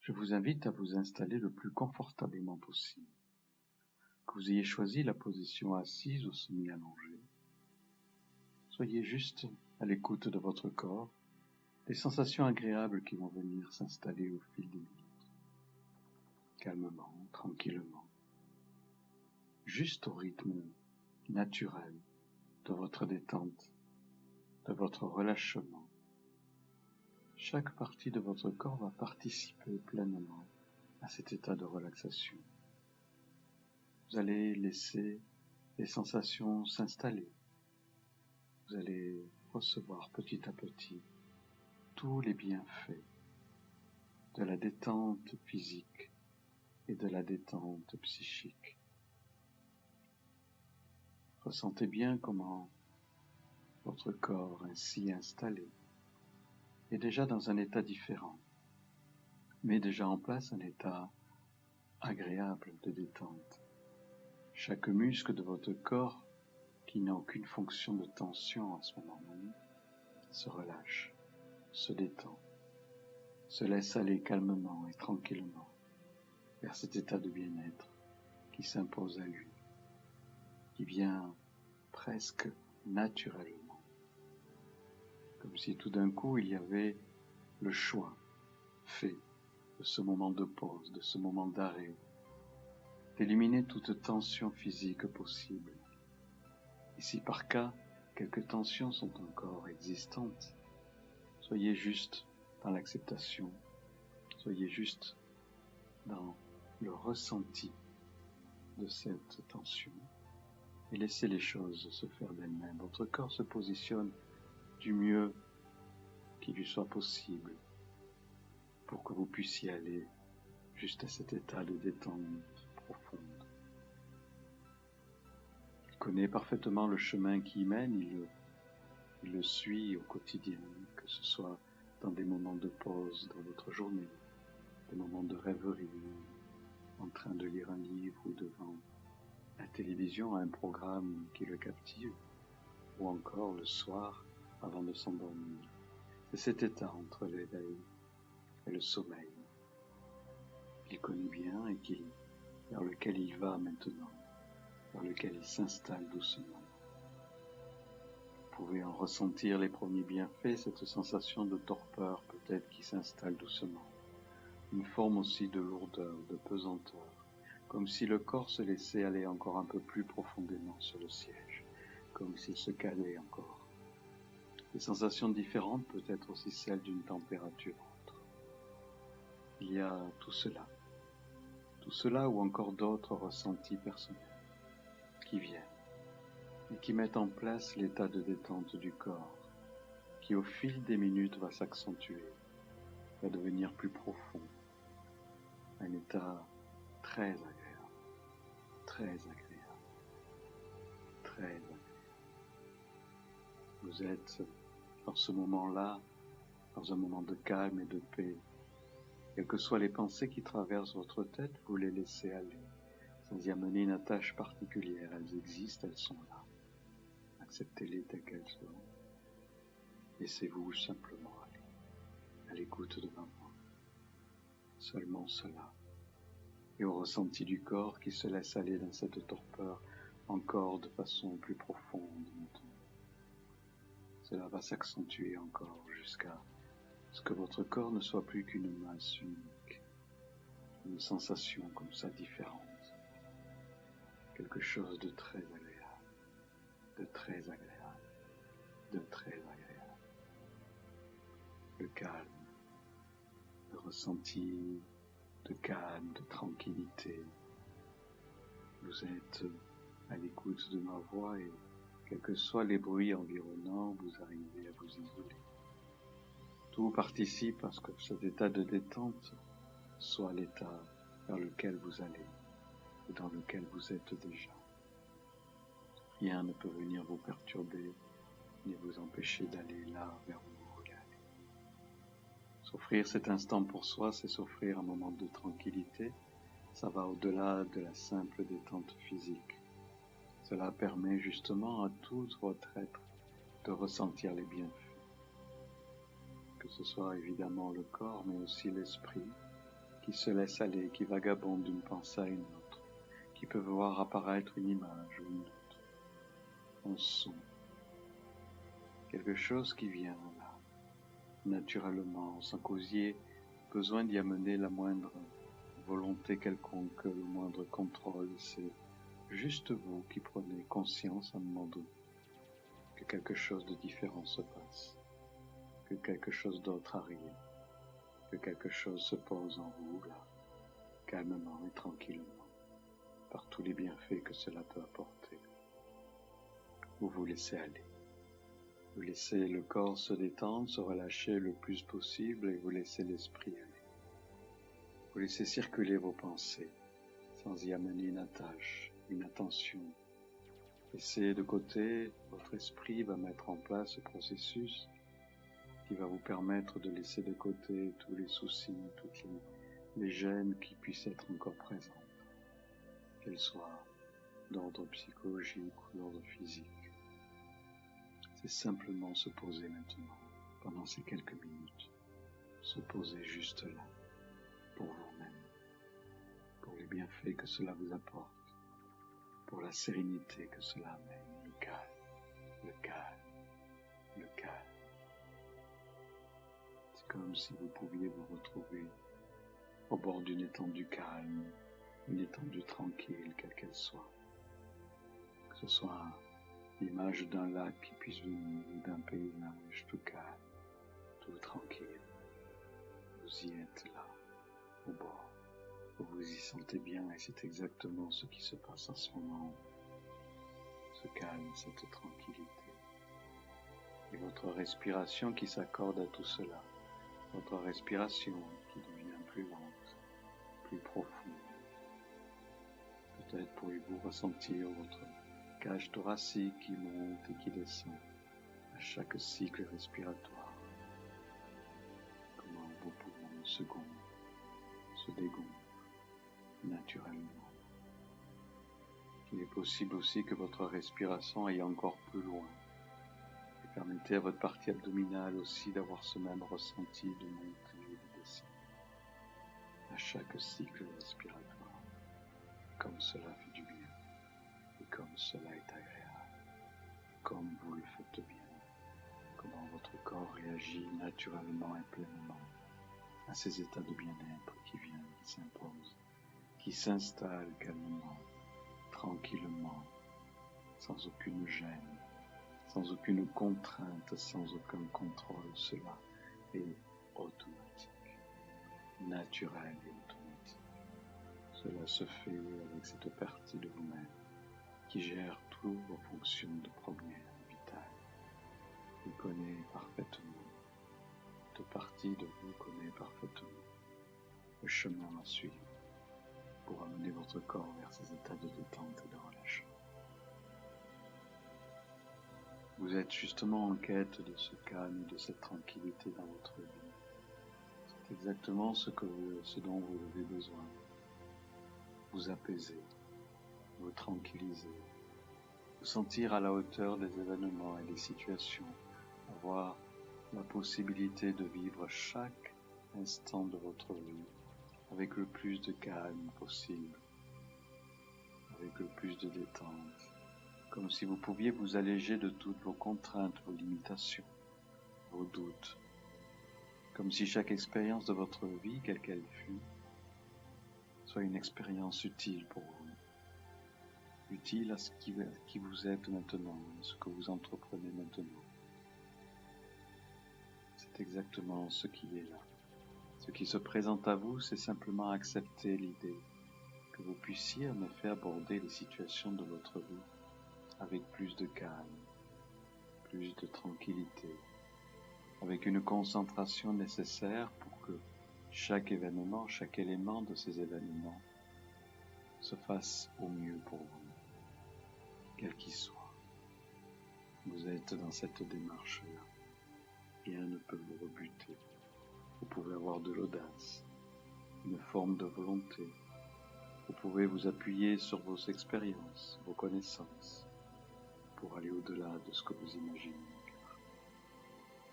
Je vous invite à vous installer le plus confortablement possible. Que vous ayez choisi la position assise ou semi-allongée. Soyez juste à l'écoute de votre corps, des sensations agréables qui vont venir s'installer au fil des minutes. Calmement, tranquillement. Juste au rythme naturel de votre détente, de votre relâchement. Chaque partie de votre corps va participer pleinement à cet état de relaxation. Vous allez laisser les sensations s'installer. Vous allez recevoir petit à petit tous les bienfaits de la détente physique et de la détente psychique. Ressentez bien comment votre corps ainsi installé est déjà dans un état différent, mais déjà en place un état agréable de détente. Chaque muscle de votre corps, qui n'a aucune fonction de tension à ce moment même, se relâche, se détend, se laisse aller calmement et tranquillement vers cet état de bien-être qui s'impose à lui, qui vient presque naturellement, comme si tout d'un coup il y avait le choix fait de ce moment de pause, de ce moment d'arrêt, d'éliminer toute tension physique possible. Et si par cas, quelques tensions sont encore existantes, soyez juste dans l'acceptation, soyez juste dans le ressenti de cette tension et laissez les choses se faire d'elles-mêmes. Votre corps se positionne du mieux qu'il lui soit possible pour que vous puissiez aller juste à cet état de détente profonde. Il connaît parfaitement le chemin qui y mène, il le suit au quotidien, que ce soit dans des moments de pause dans votre journée, des moments de rêverie, en train de lire un livre ou devant la télévision à un programme qui le captive, ou encore le soir avant de s'endormir. C'est cet état entre l'éveil et le sommeil qu'il connaît bien et vers lequel il va maintenant, vers lequel il s'installe doucement. Vous pouvez en ressentir les premiers bienfaits, cette sensation de torpeur peut-être qui s'installe doucement, une forme aussi de lourdeur, de pesanteur, comme si le corps se laissait aller encore un peu plus profondément sur le siège, comme s'il se calait encore. Des sensations différentes, peut-être aussi celles d'une température autre. Il y a tout cela ou encore d'autres ressentis personnels qui viennent et qui mettent en place l'état de détente du corps, qui au fil des minutes va s'accentuer, va devenir plus profond, un état très agréable, très agréable, très agréable. Vous êtes dans ce moment-là, dans un moment de calme et de paix. Quelles que soient les pensées qui traversent votre tête, vous les laissez aller, sans y amener une attache particulière. Elles existent, elles sont là. Acceptez-les telles qu'elles sont. Laissez-vous simplement aller, à l'écoute de ma voix. Seulement cela. Et au ressenti du corps qui se laisse aller dans cette torpeur encore de façon plus profonde maintenant. Cela va s'accentuer encore jusqu'à ce que votre corps ne soit plus qu'une masse unique, une sensation comme ça différente, quelque chose de très agréable, de très agréable, de très agréable. Le calme, le ressenti de calme, de tranquillité. Vous êtes à l'écoute de ma voix et quels que soient les bruits environnants, vous arrivez à vous isoler. Tout participe à ce que cet état de détente soit l'état vers lequel vous allez et dans lequel vous êtes déjà. Rien ne peut venir vous perturber ni vous empêcher d'aller là vers où vous voulez aller. S'offrir cet instant pour soi, c'est s'offrir un moment de tranquillité. Ça va au-delà de la simple détente physique. Cela permet justement à tout votre être de ressentir les bienfaits. Que ce soit évidemment le corps, mais aussi l'esprit, qui se laisse aller, qui vagabonde d'une pensée à une autre, qui peut voir apparaître une image ou une autre, un son, quelque chose qui vient là, naturellement, sans que vous ayez besoin d'y amener la moindre volonté quelconque, le moindre contrôle. C'est juste vous qui prenez conscience à un moment donné que quelque chose de différent se passe, que quelque chose d'autre arrive, que quelque chose se pose en vous là, calmement et tranquillement, par tous les bienfaits que cela peut apporter. Vous vous laissez aller. Vous laissez le corps se détendre, se relâcher le plus possible et vous laissez l'esprit aller. Vous laissez circuler vos pensées sans y amener une attache, une attention. Laissez de côté, votre esprit va mettre en place ce processus qui va vous permettre de laisser de côté tous les soucis, toutes les gênes qui puissent être encore présentes, qu'elles soient d'ordre psychologique ou d'ordre physique. C'est simplement se poser maintenant, pendant ces quelques minutes, se poser juste là, pour vous-même, pour les bienfaits que cela vous apporte, pour la sérénité que cela amène, le calme, le calme, le calme. C'est comme si vous pouviez vous retrouver au bord d'une étendue calme, une étendue tranquille, quelle qu'elle soit. Que ce soit l'image d'un lac qui puisse venir, ou d'un paysage tout calme, tout tranquille. Vous y êtes là, au bord. Vous vous y sentez bien et c'est exactement ce qui se passe en ce moment. Ce calme, cette tranquillité. Et votre respiration qui s'accorde à tout cela. Votre respiration qui devient plus lente, plus profonde. Peut-être pourriez-vous ressentir votre cage thoracique qui monte et qui descend à chaque cycle respiratoire. Comment vos poumons se gonflent, se dégonflent naturellement. Il est possible aussi que votre respiration aille encore plus loin. Et permettez à votre partie abdominale aussi d'avoir ce même ressenti de montée et de descente à chaque cycle respiratoire. Comme cela fait du bien et comme cela est agréable, comme vous le faites bien, comment votre corps réagit naturellement et pleinement à ces états de bien-être qui viennent, qui s'imposent, qui s'installent calmement, tranquillement, sans aucune gêne, sans aucune contrainte, sans aucun contrôle. Cela est automatique, naturel et automatique. Cela se fait avec cette partie de vous-même qui gère toutes vos fonctions de première vitale. Vous connaît parfaitement, cette partie de vous connaît parfaitement le chemin à suivre pour amener votre corps vers ces états de détente et de relâchement. Vous êtes justement en quête de ce calme et de cette tranquillité dans votre vie. C'est exactement ce dont vous avez besoin. Vous apaiser, vous tranquilliser, vous sentir à la hauteur des événements et des situations, avoir la possibilité de vivre chaque instant de votre vie avec le plus de calme possible, avec le plus de détente, comme si vous pouviez vous alléger de toutes vos contraintes, vos limitations, vos doutes, comme si chaque expérience de votre vie, quelle qu'elle fût, soit une expérience utile pour vous, utile à ce qui vous êtes maintenant, à ce que vous entreprenez maintenant. C'est exactement ce qui est là. Ce qui se présente à vous, c'est simplement accepter l'idée que vous puissiez en effet aborder les situations de votre vie avec plus de calme, plus de tranquillité, avec une concentration nécessaire pour que chaque événement, chaque élément de ces événements se fasse au mieux pour vous, quel qu'il soit. Vous êtes dans cette démarche-là. Rien ne peut vous rebuter. Vous pouvez avoir de l'audace, une forme de volonté. Vous pouvez vous appuyer sur vos expériences, vos connaissances, pour aller au-delà de ce que vous imaginez.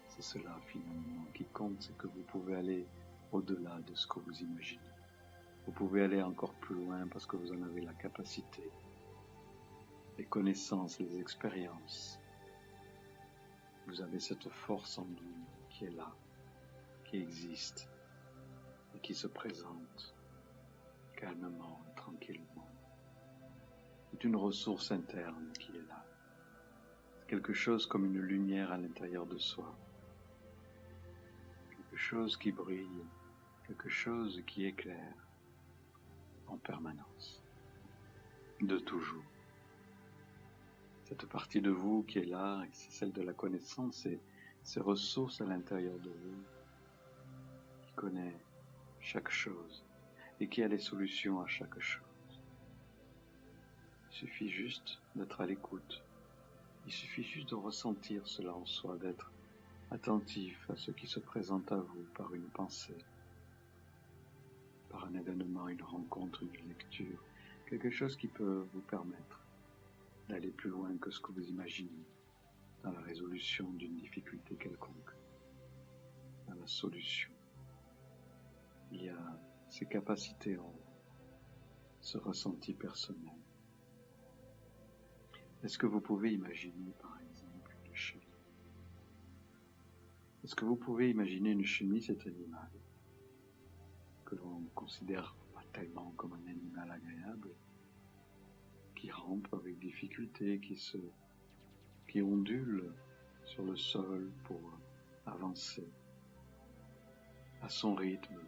C'est cela finalement qui compte, c'est que vous pouvez aller au-delà de ce que vous imaginez. Vous pouvez aller encore plus loin parce que vous en avez la capacité, les connaissances, les expériences. Vous avez cette force en vous qui est là, qui existe et qui se présente calmement et tranquillement. C'est une ressource interne qui est là. C'est quelque chose comme une lumière à l'intérieur de soi. Quelque chose qui brille, quelque chose qui éclaire en permanence, de toujours. Cette partie de vous qui est là, c'est celle de la connaissance et ces ressources à l'intérieur de vous, qui connaît chaque chose et qui a les solutions à chaque chose. Il suffit juste d'être à l'écoute. Il suffit juste de ressentir cela en soi, d'être attentif à ce qui se présente à vous par une pensée, par un événement, une rencontre, une lecture, quelque chose qui peut vous permettre d'aller plus loin que ce que vous imaginez dans la résolution d'une difficulté quelconque, dans la solution. Il y a ces capacités en vous, ce ressenti personnel. Est-ce que vous pouvez imaginer, par exemple, une chenille? Est-ce que vous pouvez imaginer une chenille, cet animal, que l'on considère pas tellement comme un animal agréable, qui rampe avec difficulté, qui ondule sur le sol pour avancer à son rythme,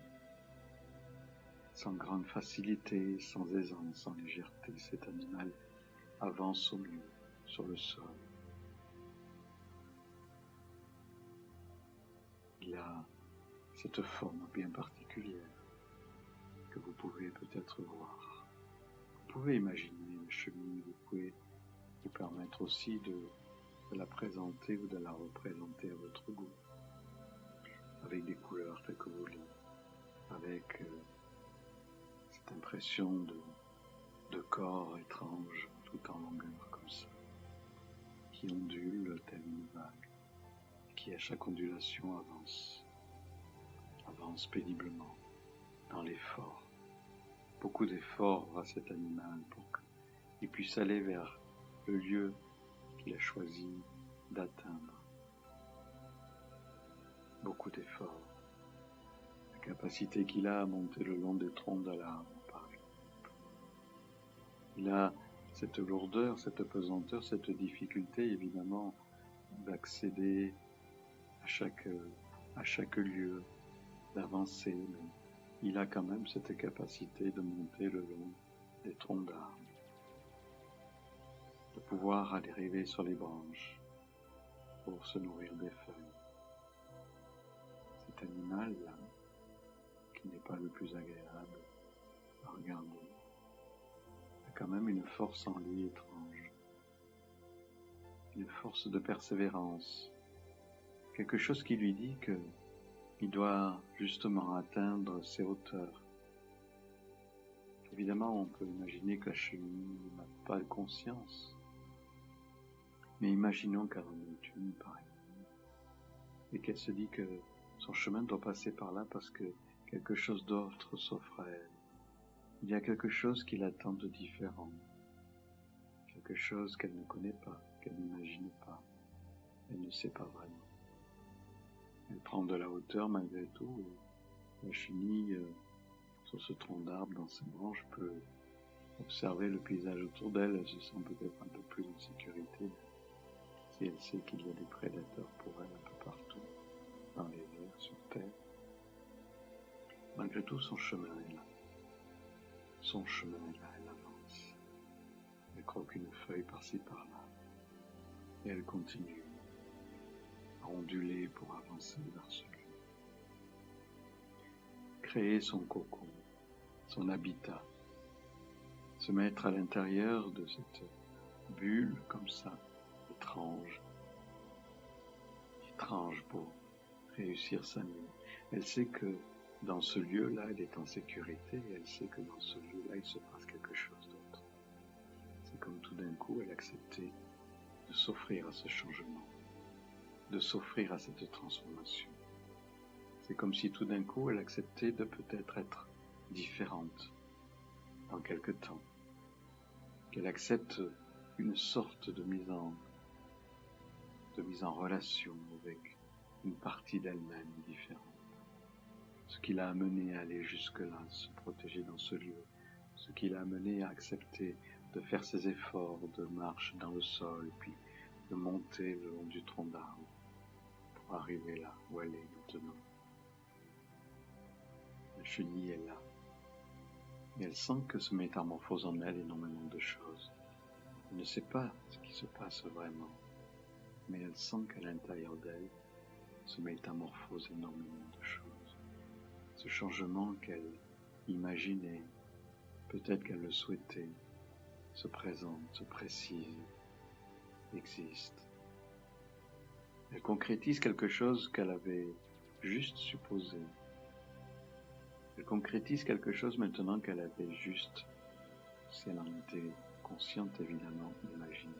sans grande facilité, sans aisance, sans légèreté. Cet animal avance au mieux sur le sol. Il a cette forme bien particulière que vous pouvez peut-être voir. Vous pouvez imaginer une chenille, vous pouvez vous permettre aussi de la présenter ou de la représenter à votre goût, avec des couleurs telles que vous voulez, avec cette impression de corps étrange tout en longueur comme ça, qui ondule telle une vague, qui à chaque ondulation avance péniblement dans l'effort. Beaucoup d'efforts à cet animal pour qu'il puisse aller vers le lieu qu'il a choisi d'atteindre. Beaucoup d'efforts. La capacité qu'il a à monter le long des troncs de l'arbre, par exemple. Il a cette lourdeur, cette pesanteur, cette difficulté, évidemment, d'accéder à chaque lieu, d'avancer, mais il a quand même cette capacité de monter le long des troncs d'arbres, de pouvoir aller arriver sur les branches pour se nourrir des feuilles. Cet animal-là, qui n'est pas le plus agréable à regarder, a quand même une force en lui étrange, une force de persévérance, quelque chose qui lui dit qu'il doit justement atteindre ses hauteurs. Évidemment, on peut imaginer que la chenille n'a pas de conscience, mais imaginons qu'elle en ait une, par exemple, et qu'elle se dit que son chemin doit passer par là parce que quelque chose d'autre s'offre à elle. Il y a quelque chose qui l'attend de différent, quelque chose qu'elle ne connaît pas, qu'elle n'imagine pas, elle ne sait pas vraiment. Elle prend de la hauteur malgré tout, et la chenille, sur ce tronc d'arbre, dans ses branches, peut observer le paysage autour d'elle. Elle se sent peut-être un peu plus en sécurité si elle sait qu'il y a des prédateurs pour elle un peu partout, dans les airs, sur terre. Malgré tout, son chemin est là. Son chemin est là, elle avance. Elle croque une feuille par-ci par-là. Et elle continue à onduler pour avancer vers ce lieu. Créer son cocon, son habitat. Se mettre à l'intérieur de cette bulle comme ça, étrange pour réussir sa nuit. Elle sait que dans ce lieu-là, elle est en sécurité et elle sait que dans ce lieu-là, il se passe quelque chose d'autre. C'est comme tout d'un coup, elle acceptait de s'offrir à ce changement, de s'offrir à cette transformation. C'est comme si tout d'un coup, elle acceptait de peut-être être différente dans quelque temps, qu'elle accepte une sorte de mise en relation avec une partie d'elle-même différente. Ce qui l'a amené à aller jusque-là, se protéger dans ce lieu, ce qui l'a amené à accepter de faire ses efforts de marche dans le sol, puis de monter le long du tronc d'arbre pour arriver là où elle est maintenant. La chenille est là, et elle sent que se métamorphose en elle énormément de choses. Elle ne sait pas ce qui se passe vraiment, mais elle sent qu'à l'intérieur d'elle se métamorphose énormément de choses. Ce changement qu'elle imaginait, peut-être qu'elle le souhaitait, se présente, se précise, existe. Elle concrétise quelque chose qu'elle avait juste supposé. Elle concrétise quelque chose maintenant qu'elle avait juste, si elle en était consciente évidemment, imaginé.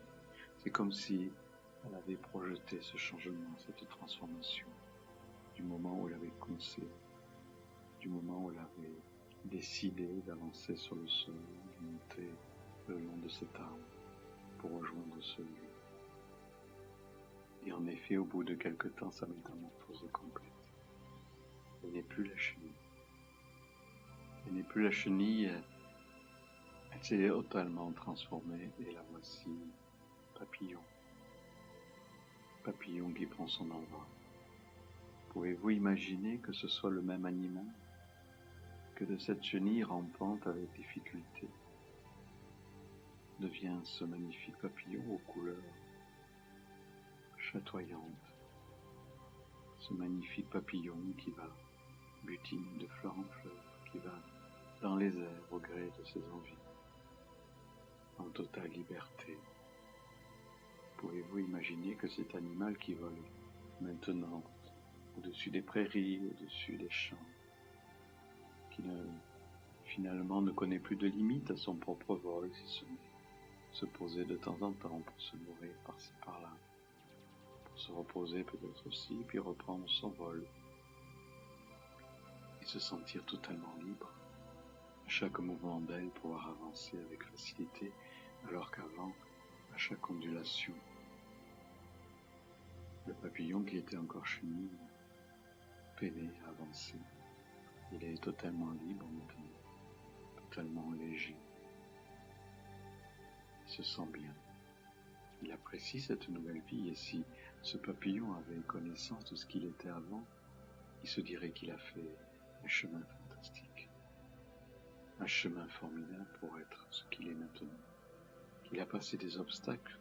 C'est comme si elle avait projeté ce changement, cette transformation, du moment où elle avait conçu, du moment où elle avait décidé d'avancer sur le sol, de monter le long de cet arbre pour rejoindre ce lieu. Et en effet, au bout de quelque temps, sa métamorphose est complète. Elle n'est plus la chenille. Elle n'est plus la chenille, elle s'est totalement transformée, et la voici papillon. Papillon qui prend son envol. Pouvez-vous imaginer que ce soit le même animal, que de cette chenille rampante avec difficulté devient ce magnifique papillon aux couleurs chatoyantes, ce magnifique papillon qui va butiner de fleur en fleur, qui va dans les airs au gré de ses envies, en totale liberté. Pouvez-vous imaginer que cet animal qui vole maintenant au-dessus des prairies, au-dessus des champs, qui finalement ne connaît plus de limite à son propre vol, si ce n'est se poser de temps en temps pour se nourrir par-ci par-là, pour se reposer peut-être aussi, puis reprendre son vol et se sentir totalement libre. À chaque mouvement d'aile, pouvoir avancer avec facilité, alors qu'avant, à chaque ondulation, le papillon qui était encore chenille peinait à avancer. Il est totalement libre maintenant, totalement léger. Il se sent bien. Il apprécie cette nouvelle vie, et si ce papillon avait connaissance de ce qu'il était avant, il se dirait qu'il a fait un chemin fantastique, un chemin formidable pour être ce qu'il est maintenant, qu'il a passé des obstacles,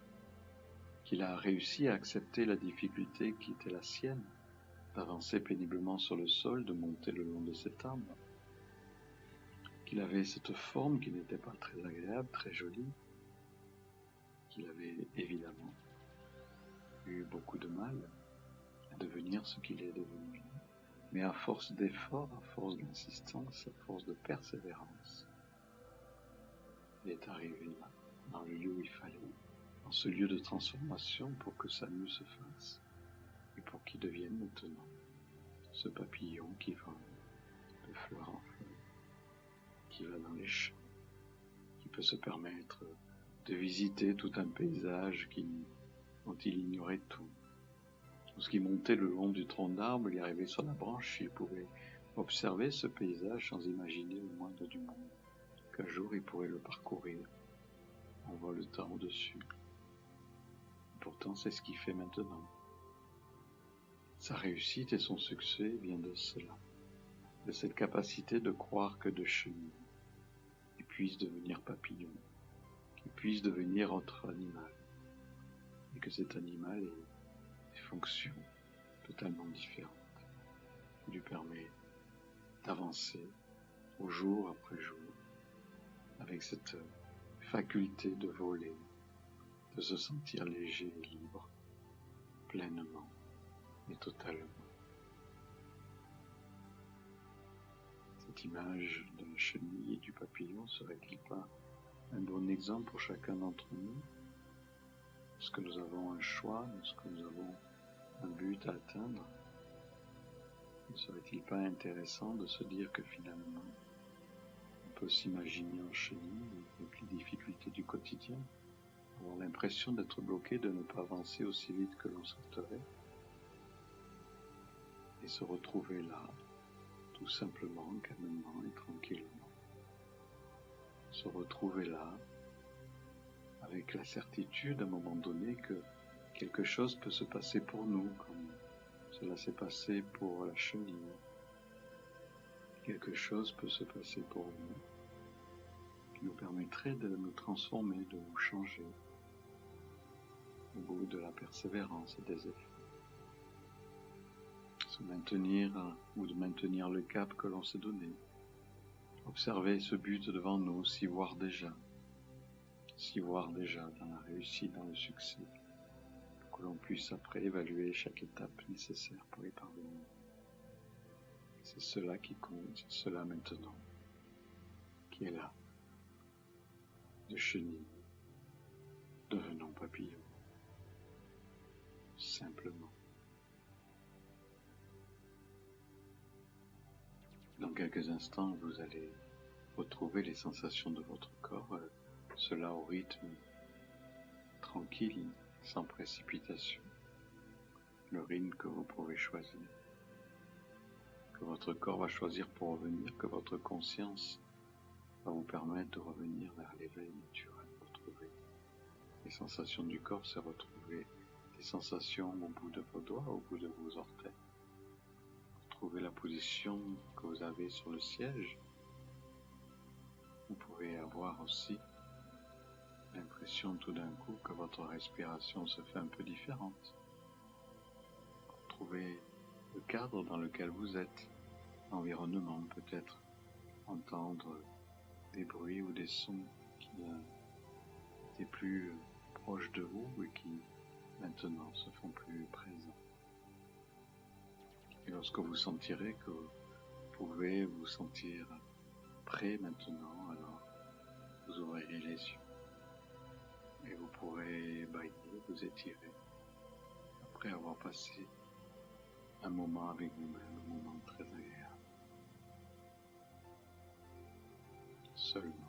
qu'il a réussi à accepter la difficulté qui était la sienne, d'avancer péniblement sur le sol, de monter le long de cet arbre, qu'il avait cette forme qui n'était pas très agréable, très jolie, qu'il avait évidemment eu beaucoup de mal à devenir ce qu'il est devenu. Mais à force d'efforts, à force d'insistance, à force de persévérance, il est arrivé là, dans le lieu où il fallait, dans ce lieu de transformation pour que sa mue se fasse, et pour qu'il devienne maintenant ce papillon qui vole de fleur en fleur, qui va dans les champs, qui peut se permettre de visiter tout un paysage dont il ignorait tout. Lorsqu'il montait le long du tronc d'arbre, il arrivait sur la branche, il pouvait observer ce paysage sans imaginer le moindre du monde, qu'un jour il pourrait le parcourir en voletant au-dessus. Pourtant, c'est ce qu'il fait maintenant. Sa réussite et son succès viennent de cela, de cette capacité de croire que de chenille, il puisse devenir papillon, qu'il puisse devenir autre animal, et que cet animal ait des fonctions totalement différentes, qui lui permet d'avancer au jour après jour, avec cette faculté de voler, de se sentir léger et libre, pleinement et totalement. Cette image de la chenille et du papillon serait-il pas un bon exemple pour chacun d'entre nous? Lorsque nous avons un choix, lorsque nous avons un but à atteindre, ne serait-il pas intéressant de se dire que finalement, peut s'imaginer en chenille avec les difficultés du quotidien, avoir l'impression d'être bloqué, de ne pas avancer aussi vite que l'on souhaiterait, et se retrouver là, tout simplement, calmement et tranquillement. Se retrouver là, avec la certitude à un moment donné que quelque chose peut se passer pour nous, comme cela s'est passé pour la chenille. Quelque chose peut se passer pour nous, qui nous permettrait de nous transformer, de nous changer, au bout de la persévérance et des efforts. Se maintenir ou de maintenir le cap que l'on s'est donné. Observer ce but devant nous, s'y voir déjà dans la réussite, dans le succès, pour que l'on puisse après évaluer chaque étape nécessaire pour y parvenir. C'est cela qui compte, c'est cela maintenant, qui est là. De chenille, devenons papillon, simplement. Dans quelques instants, vous allez retrouver les sensations de votre corps, cela au rythme tranquille, sans précipitation, le rythme que vous pouvez choisir, que votre corps va choisir pour revenir, que votre conscience va vous permettre de revenir vers l'éveil naturel, retrouver les sensations du corps, se retrouver des sensations au bout de vos doigts, au bout de vos orteils, retrouver la position que vous avez sur le siège. Vous pouvez avoir aussi l'impression tout d'un coup que votre respiration se fait un peu différente. Trouvez le cadre dans lequel vous êtes, l'environnement peut-être, entendre des bruits ou des sons qui étaient plus proches de vous et qui maintenant se font plus présents. Et lorsque vous sentirez que vous pouvez vous sentir prêt maintenant, alors vous ouvrirez les yeux et vous pourrez bailler, vous étirer après avoir passé un moment avec vous-même, un moment très agréable. Seulement.